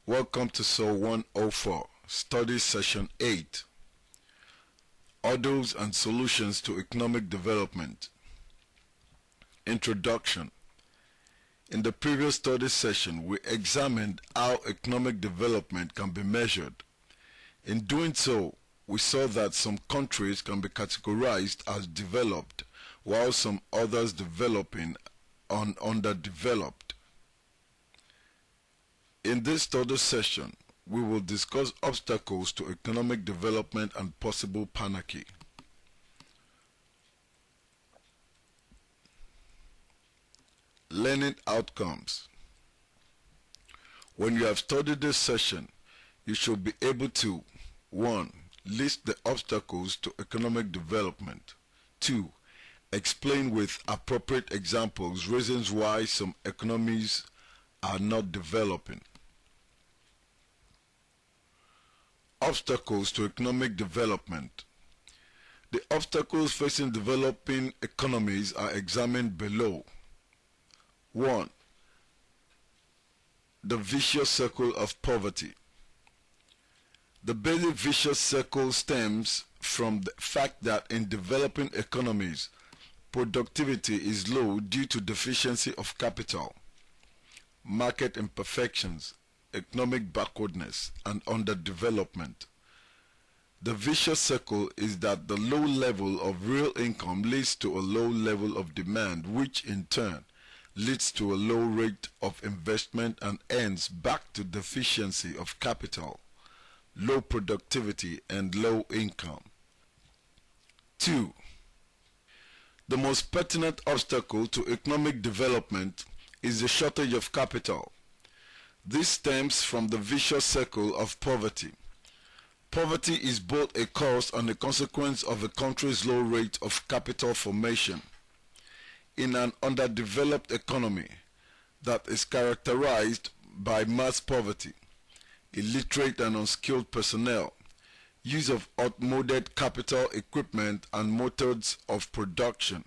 Welcome to SOL 104, Study Session 8, Hurdles and Solutions to Economic Development. Introduction. In the previous study session, we examined how economic development can be measured. In doing so, we saw that some countries can be categorized as developed, while some others developing and underdeveloped. In this study session, we will discuss obstacles to economic development and possible panacea. Learning outcomes. When you have studied this session, you should be able to 1. List the obstacles to economic development. 2. Explain with appropriate examples reasons why some economies are not developing. Obstacles to economic development. The obstacles facing developing economies are examined below. 1. The vicious circle of poverty. The basic vicious circle stems from the fact that in developing economies, productivity is low due to deficiency of capital, market imperfections, economic backwardness, and underdevelopment. The vicious circle is that the low level of real income leads to a low level of demand, which in turn leads to a low rate of investment and ends back to deficiency of capital, low productivity, and low income. 2. The most pertinent obstacle to economic development is the shortage of capital. This stems from the vicious circle of poverty. Poverty is both a cause and a consequence of a country's low rate of capital formation. In an underdeveloped economy that is characterized by mass poverty, illiterate and unskilled personnel, use of outmoded capital equipment and methods of production,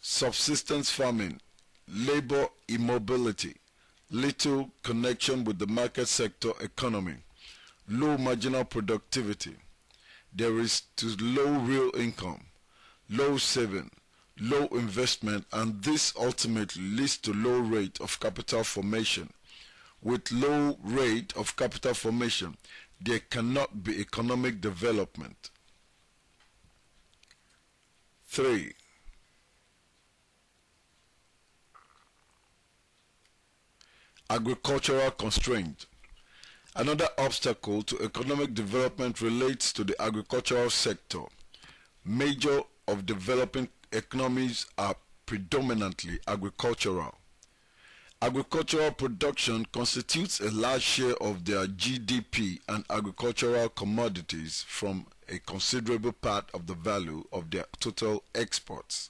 subsistence farming, labor immobility, little connection with the market sector economy, low marginal productivity, there is to low real income, low saving, low investment, and this ultimately leads to low rate of capital formation. With low rate of capital formation, there cannot be economic development. 3. Agricultural constraint. Another obstacle to economic development relates to the agricultural sector. Major of developing economies are predominantly agricultural. Agricultural production constitutes a large share of their GDP, and agricultural commodities form a considerable part of the value of their total exports.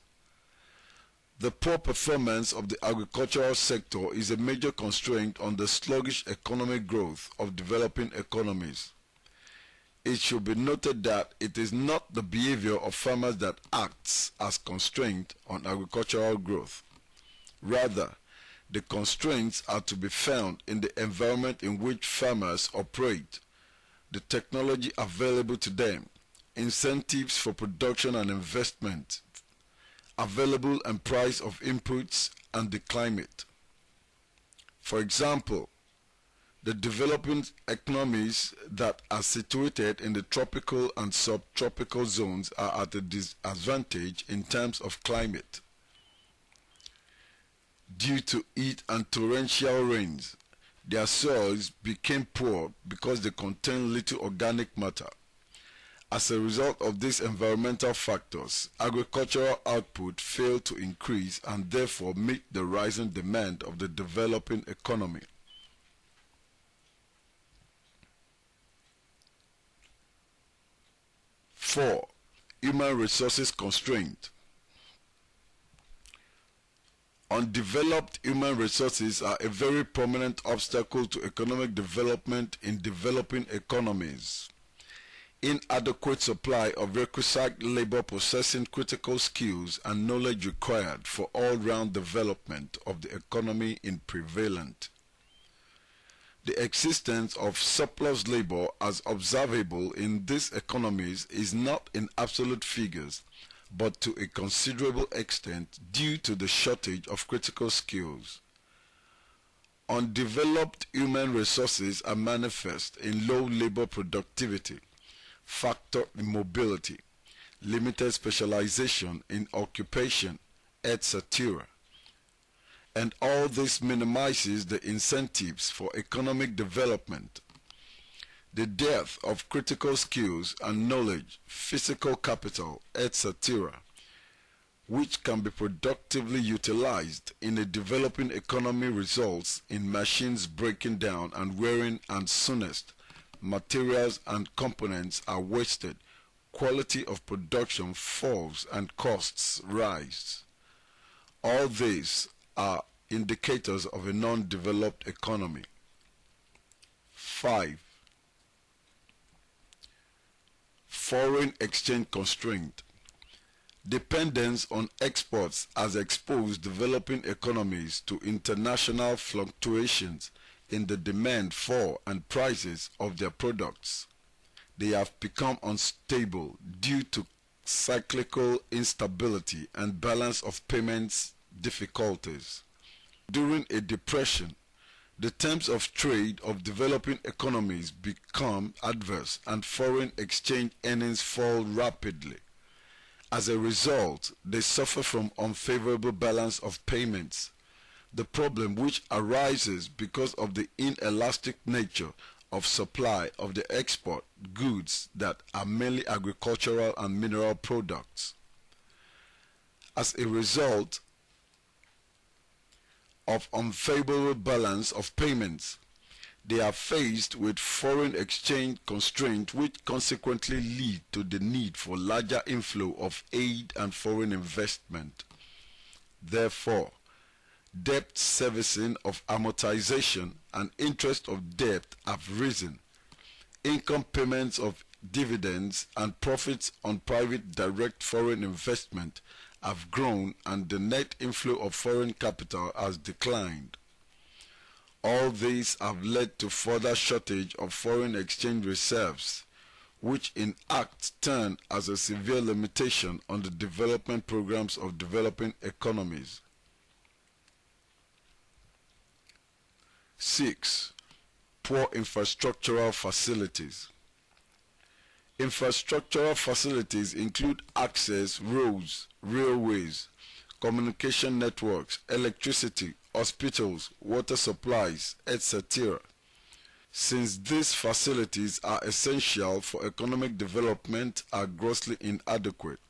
The poor performance of the agricultural sector is a major constraint on the sluggish economic growth of developing economies. It should be noted that it is not the behavior of farmers that acts as constraint on agricultural growth. Rather, the constraints are to be found in the environment in which farmers operate, the technology available to them, incentives for production and investment, available and price of inputs, and the climate. For example, the developing economies that are situated in the tropical and subtropical zones are at a disadvantage in terms of climate. Due to heat and torrential rains, their soils became poor because they contain little organic matter. As a result of these environmental factors, agricultural output failed to increase and therefore meet the rising demand of the developing economy. 4. Human resources constraint. Undeveloped human resources are a very prominent obstacle to economic development in developing economies. Inadequate supply of requisite labor possessing critical skills and knowledge required for all-round development of the economy is prevalent. The The existence of surplus labor as observable in these economies is not in absolute figures, but to a considerable extent due to the shortage of critical skills. Undeveloped human resources are manifest in low labor productivity, factor in mobility, limited specialization in occupation, etc. And all this minimizes the incentives for economic development. The dearth of critical skills and knowledge, physical capital, etc., which can be productively utilized in a developing economy results in machines breaking down and wearing, and soonest materials and components are wasted, quality of production falls and costs rise. All these are indicators of a non-developed economy. 5. Foreign exchange constraint. Dependence on exports has exposed developing economies to international fluctuations in the demand for and prices of their products. They have become unstable due to cyclical instability and balance of payments difficulties. During a depression, the terms of trade of developing economies become adverse and foreign exchange earnings fall rapidly. As a result, they suffer from unfavorable balance of payments, the problem which arises because of the inelastic nature of supply of the export goods that are mainly agricultural and mineral products. As a result of unfavorable balance of payments, they are faced with foreign exchange constraints which consequently lead to the need for larger inflow of aid and foreign investment. Therefore, debt servicing of amortization and interest of debt have risen. Income payments of dividends and profits on private direct foreign investment have grown and the net inflow of foreign capital has declined. All these have led to further shortage of foreign exchange reserves, which in act turn as a severe limitation on the development programs of developing economies. 6. Poor infrastructural facilities. Infrastructural facilities include access roads, railways, communication networks, electricity, hospitals, water supplies, etc. Since these facilities are essential for economic development are grossly inadequate,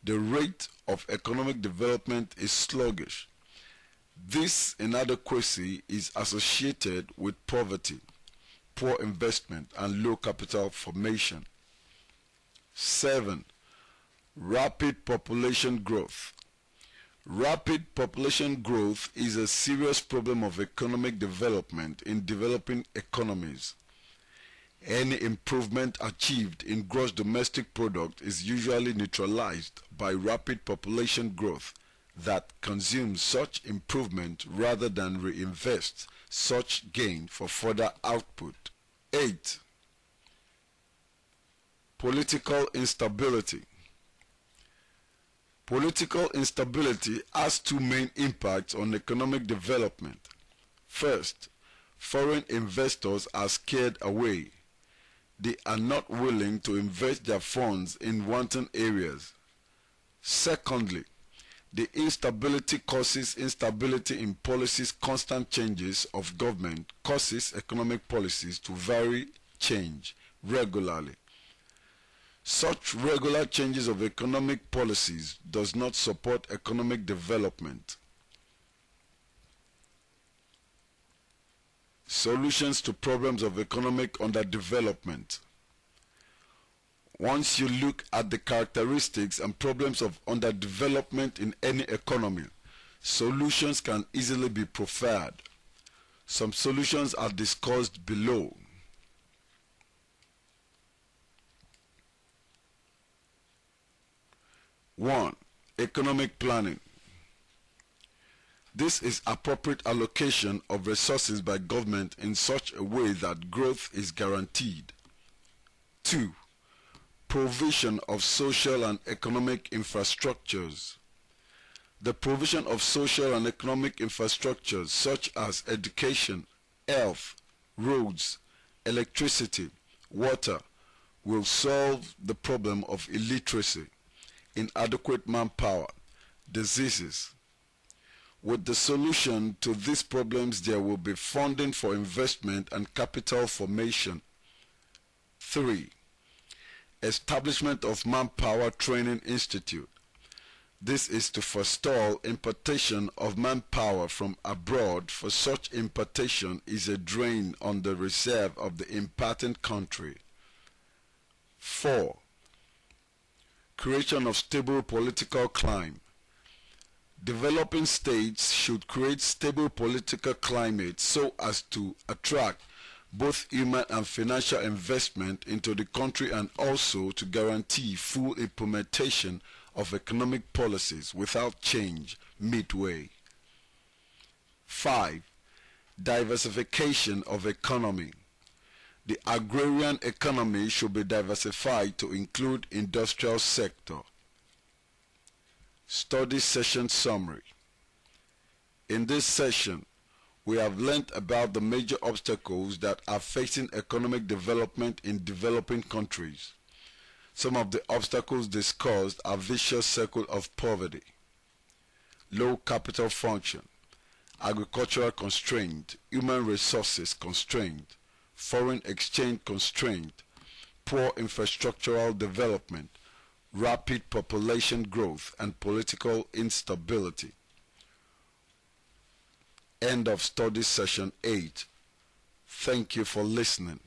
the rate of economic development is sluggish. This inadequacy is associated with poverty, poor investment, and low capital formation. 7. Rapid population growth. Rapid population growth is a serious problem of economic development in developing economies. Any improvement achieved in gross domestic product is usually neutralized by rapid population growth that consumes such improvement rather than reinvests such gain for further output. 8. Political instability. Political instability has two main impacts on economic development. First, foreign investors are scared away. They are not willing to invest their funds in wanton areas. Secondly, the instability causes instability in policies. Constant changes of government causes economic policies to vary, change regularly. Such regular changes of economic policies does not support economic development. Solutions to problems of economic underdevelopment. Once you look at the characteristics and problems of underdevelopment in any economy, solutions can easily be proffered. Some solutions are discussed below. 1. Economic planning. This is appropriate allocation of resources by government in such a way that growth is guaranteed. 2. Provision of social and economic infrastructures. The provision of social and economic infrastructures such as education, health, roads, electricity, water will solve the problem of illiteracy, inadequate manpower, diseases. With the solution to these problems, there will be funding for investment and capital formation. 3. Establishment of Manpower Training Institute. This is to forestall importation of manpower from abroad, for such importation is a drain on the reserve of the imparting country. 4. Creation of stable political climate. Developing states should create stable political climate so as to attract both human and financial investment into the country, and also to guarantee full implementation of economic policies without change midway. 5. Diversification of economy. The agrarian economy should be diversified to include industrial sector. Study session summary. In this session, we have learnt about the major obstacles that are facing economic development in developing countries. Some of the obstacles discussed are vicious circle of poverty, low capital function, agricultural constraint, human resources constraint, foreign exchange constraint, poor infrastructural development, rapid population growth, and political instability. End of study session 8. Thank you for listening.